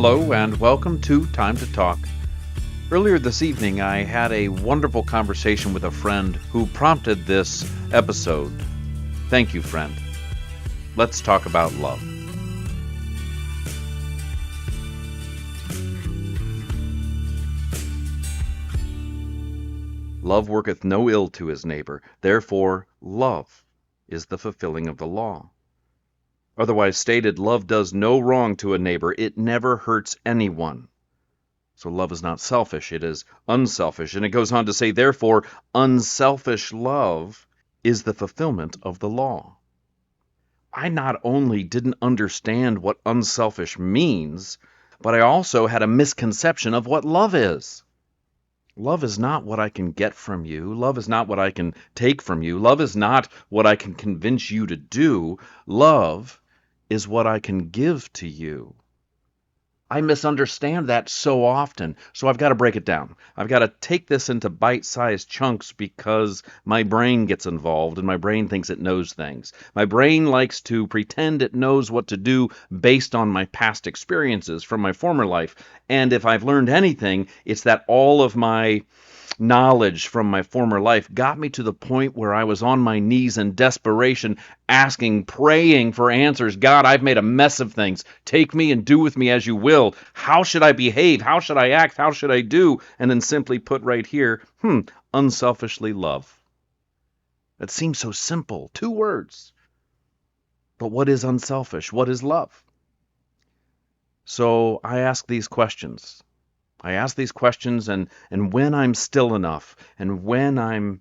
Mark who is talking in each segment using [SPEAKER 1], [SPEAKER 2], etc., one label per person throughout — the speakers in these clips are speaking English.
[SPEAKER 1] Hello and welcome to Time to Talk. Earlier this evening, I had a wonderful conversation with a friend who prompted this episode. Thank you, friend. Let's talk about love. Love worketh no ill to his neighbor. Therefore, love is the fulfilling of the law. Otherwise stated, love does no wrong to a neighbor. It never hurts anyone. So love is not selfish, it is unselfish. And it goes on to say, therefore, unselfish love is the fulfillment of the law. I not only didn't understand what unselfish means, but I also had a misconception of what love is. Love is not what I can get from you. Love is not what I can take from you. Love is not what I can convince you to do. Love is what I can give to you. I misunderstand that so often, so I've got to break it down. I've got to take this into bite-sized chunks because my brain gets involved and my brain thinks it knows things. My brain likes to pretend it knows what to do based on my past experiences from my former life. And if I've learned anything, it's that all of my knowledge from my former life got me to the point where I was on my knees in desperation, asking, praying for answers. God, I've made a mess of things. Take me and do with me as you will. How should I behave? How should I act? How should I do? And then simply put right here, unselfishly love. That seems so simple. 2 words. But what is unselfish? What is love? So I ask these questions. And when I'm still enough, and when I'm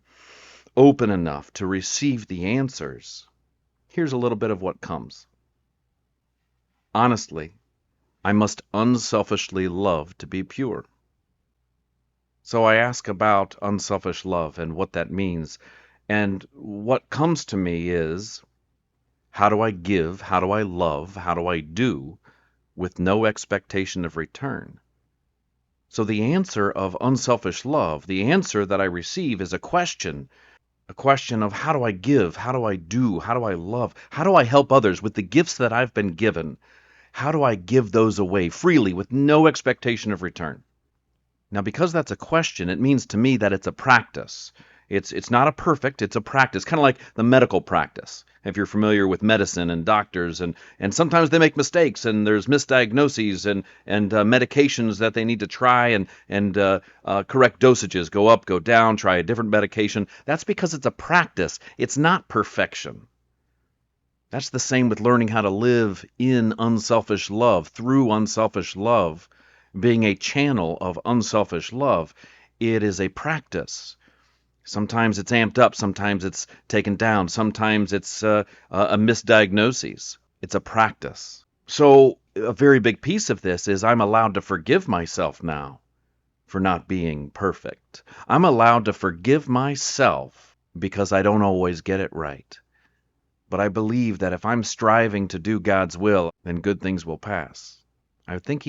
[SPEAKER 1] open enough to receive the answers, here's a little bit of what comes. Honestly, I must unselfishly love to be pure. So I ask about unselfish love and what that means. And what comes to me is, how do I give, how do I love, how do I do with no expectation of return? So the answer of unselfish love, the answer that I receive is a question of how do I give, how do I do, how do I love, how do I help others with the gifts that I've been given? How do I give those away freely with no expectation of return? Now, because that's a question, it means to me that it's a practice. It's not a perfect, it's a practice, kind of like the medical practice. If you're familiar with medicine and doctors, and sometimes they make mistakes, and there's misdiagnoses and medications that they need to try, and correct dosages, go up, go down, try a different medication. That's because it's a practice. It's not perfection. That's the same with learning how to live in unselfish love, through unselfish love, being a channel of unselfish love. It is a practice. Sometimes it's amped up, sometimes it's taken down, sometimes it's a misdiagnosis. It's a practice. So a very big piece of this is I'm allowed to forgive myself now for not being perfect. I'm allowed to forgive myself because I don't always get it right. But I believe that if I'm striving to do God's will, then good things will pass. I think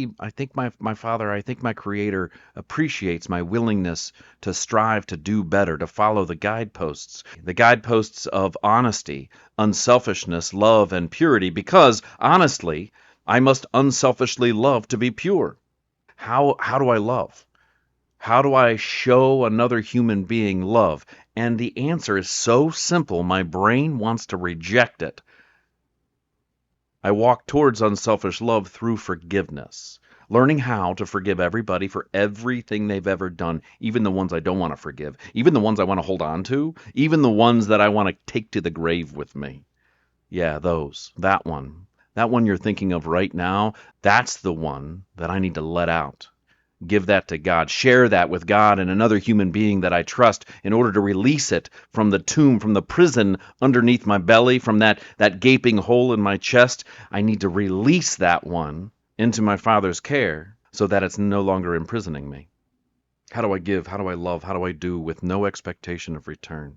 [SPEAKER 1] my Father, I think my Creator appreciates my willingness to strive to do better, to follow the guideposts of honesty, unselfishness, love, and purity, because, honestly, I must unselfishly love to be pure. How do I love? How do I show another human being love? And the answer is so simple, my brain wants to reject it. I walk towards unselfish love through forgiveness, learning how to forgive everybody for everything they've ever done, even the ones I don't want to forgive, even the ones I want to hold on to, even the ones that I want to take to the grave with me. Yeah, that one you're thinking of right now, that's the one that I need to let out. Give that to God. Share that with God and another human being that I trust in order to release it from the tomb, from the prison underneath my belly, from that gaping hole in my chest. I need to release that one into my Father's care so that it's no longer imprisoning me. How do I give? How do I love? How do I do with no expectation of return?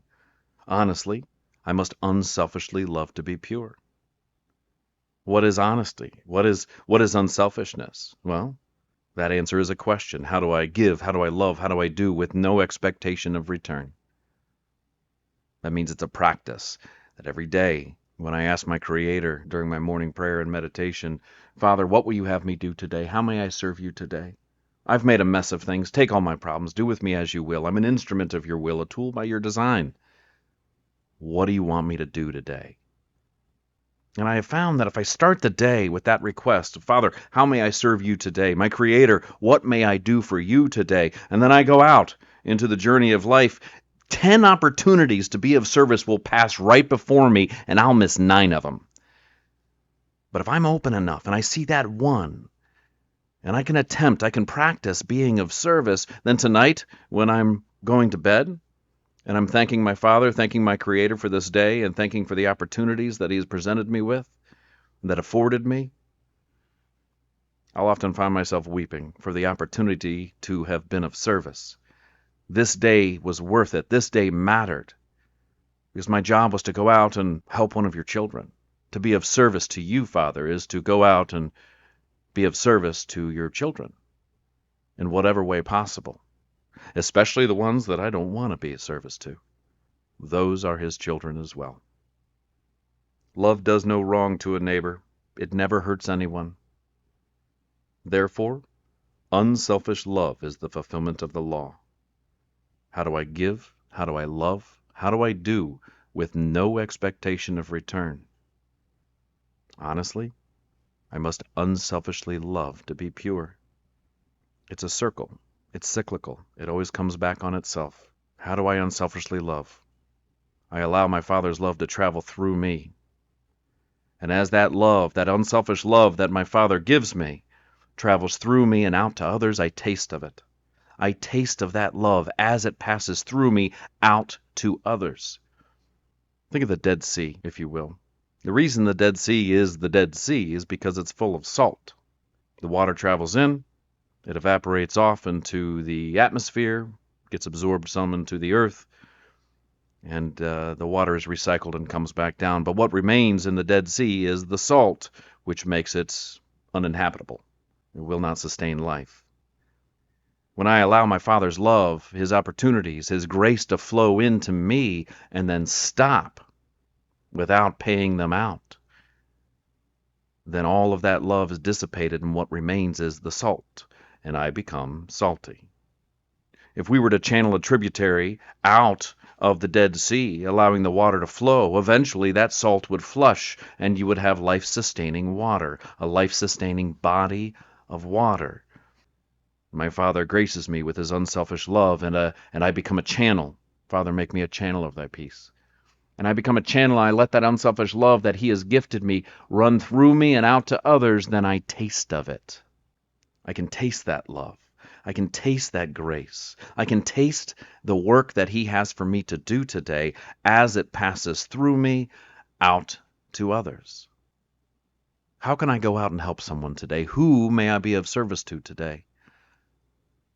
[SPEAKER 1] Honestly, I must unselfishly love to be pure. What is honesty? What is unselfishness? Well, that answer is a question. How do I give? How do I love? How do I do with no expectation of return? That means it's a practice that every day When I ask my Creator during my morning prayer and meditation, Father, what will you have me do today? How may I serve you today? I've made a mess of things. Take all my problems. Do with me as you will. I'm an instrument of your will, a tool by your design. What do you want me to do today? And I have found that if I start the day with that request, Father, how may I serve you today? My Creator, what may I do for you today? And then I go out into the journey of life, 10 opportunities to be of service will pass right before me, and I'll miss 9 of them. But if I'm open enough and I see that one, and I can practice being of service, then tonight, when I'm going to bed, and I'm thanking my Father, thanking my Creator for this day, and thanking for the opportunities that He has presented me with, that afforded me, I'll often find myself weeping for the opportunity to have been of service. This day was worth it. This day mattered, because my job was to go out and help one of your children. To be of service to you, Father, is to go out and be of service to your children in whatever way possible, especially the ones that I don't want to be of service to. Those are His children as well. Love does no wrong to a neighbor. It never hurts anyone. Therefore, unselfish love is the fulfillment of the law. How do I give? How do I love? How do I do with no expectation of return? Honestly, I must unselfishly love to be pure. It's a circle. It's cyclical. It always comes back on itself. How do I unselfishly love? I allow my Father's love to travel through me. And as that love, that unselfish love that my Father gives me, travels through me and out to others, I taste of it. I taste of that love as it passes through me out to others. Think of the Dead Sea, if you will. The reason the Dead Sea is because it's full of salt. The water travels in, it evaporates off into the atmosphere, gets absorbed some into the earth, and the water is recycled and comes back down. But what remains in the Dead Sea is the salt, which makes it uninhabitable. It will not sustain life. When I allow my Father's love, His opportunities, His grace to flow into me and then stop without paying them out, then all of that love is dissipated and what remains is the salt, and I become salty. If we were to channel a tributary out of the Dead Sea, allowing the water to flow, eventually that salt would flush and you would have life-sustaining water, a life-sustaining body of water. My Father graces me with His unselfish love, and I become a channel. Father, make me a channel of Thy peace. And I become a channel, I let that unselfish love that He has gifted me run through me and out to others, then I taste of it. I can taste that love. I can taste that grace. I can taste the work that He has for me to do today as it passes through me out to others. How can I go out and help someone today? Who may I be of service to today?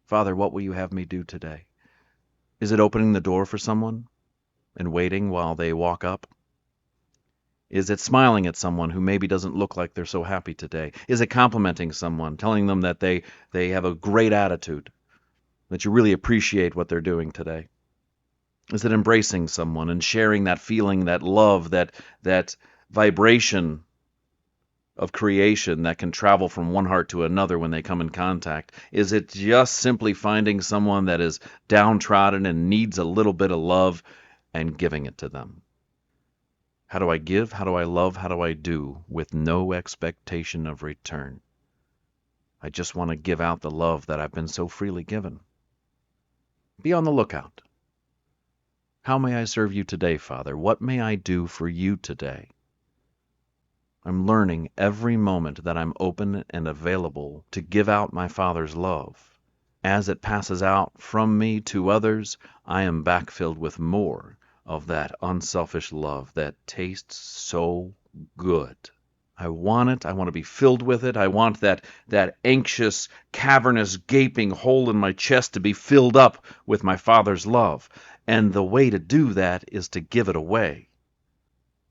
[SPEAKER 1] Father, what will you have me do today? Is it opening the door for someone and waiting while they walk up? Is it smiling at someone who maybe doesn't look like they're so happy today? Is it complimenting someone, telling them that they have a great attitude, that you really appreciate what they're doing today? Is it embracing someone and sharing that feeling, that love, that vibration of creation that can travel from one heart to another when they come in contact? Is it just simply finding someone that is downtrodden and needs a little bit of love and giving it to them? How do I give? How do I love? How do I do with no expectation of return? I just want to give out the love that I've been so freely given. Be on the lookout. How may I serve you today, Father? What may I do for you today? I'm learning every moment that I'm open and available to give out my Father's love. As it passes out from me to others, I am backfilled with more of that unselfish love that tastes so good. I want it. I want to be filled with it. I want that anxious, cavernous, gaping hole in my chest to be filled up with my Father's love. And the way to do that is to give it away.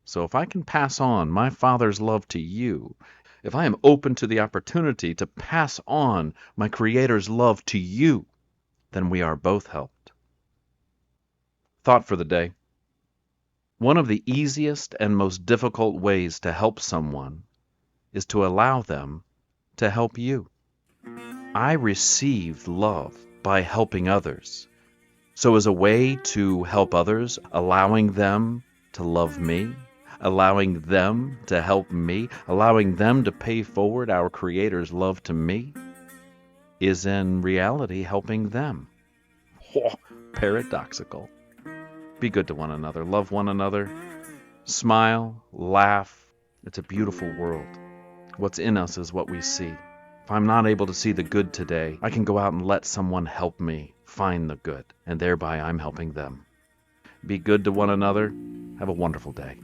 [SPEAKER 1] So if I can pass on my Father's love to you, if I am open to the opportunity to pass on my Creator's love to you, then we are both helped. Thought for the day. One of the easiest and most difficult ways to help someone is to allow them to help you. I receive love by helping others. So as a way to help others, allowing them to love me, allowing them to help me, allowing them to pay forward our Creator's love to me, is in reality helping them. Oh, paradoxical. Be good to one another. Love one another. Smile. Laugh. It's a beautiful world. What's in us is what we see. If I'm not able to see the good today, I can go out and let someone help me find the good, and thereby I'm helping them. Be good to one another. Have a wonderful day.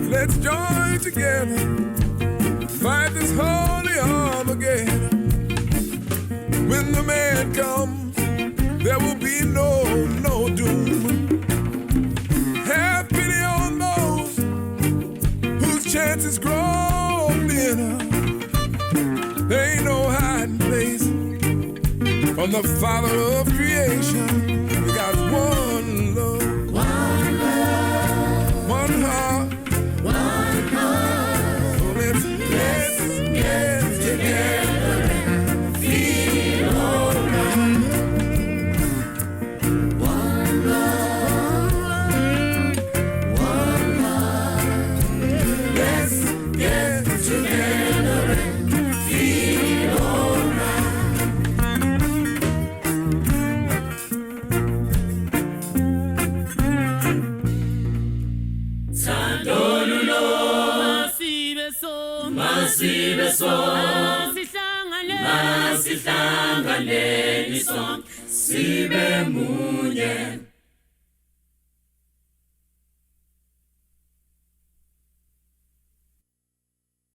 [SPEAKER 2] Let's join together, fight this holy Armageddon. When the man comes, there will be no doom. Have pity on those whose chances grow thinner. There ain't no hiding place from the Father of creation. We got one love, one heart. Let's get together and feel alright. One love, one heart. Let's get together and feel alright. Sandolulo. Masibeso, masihlangane asihlanganeni sonke sibe munye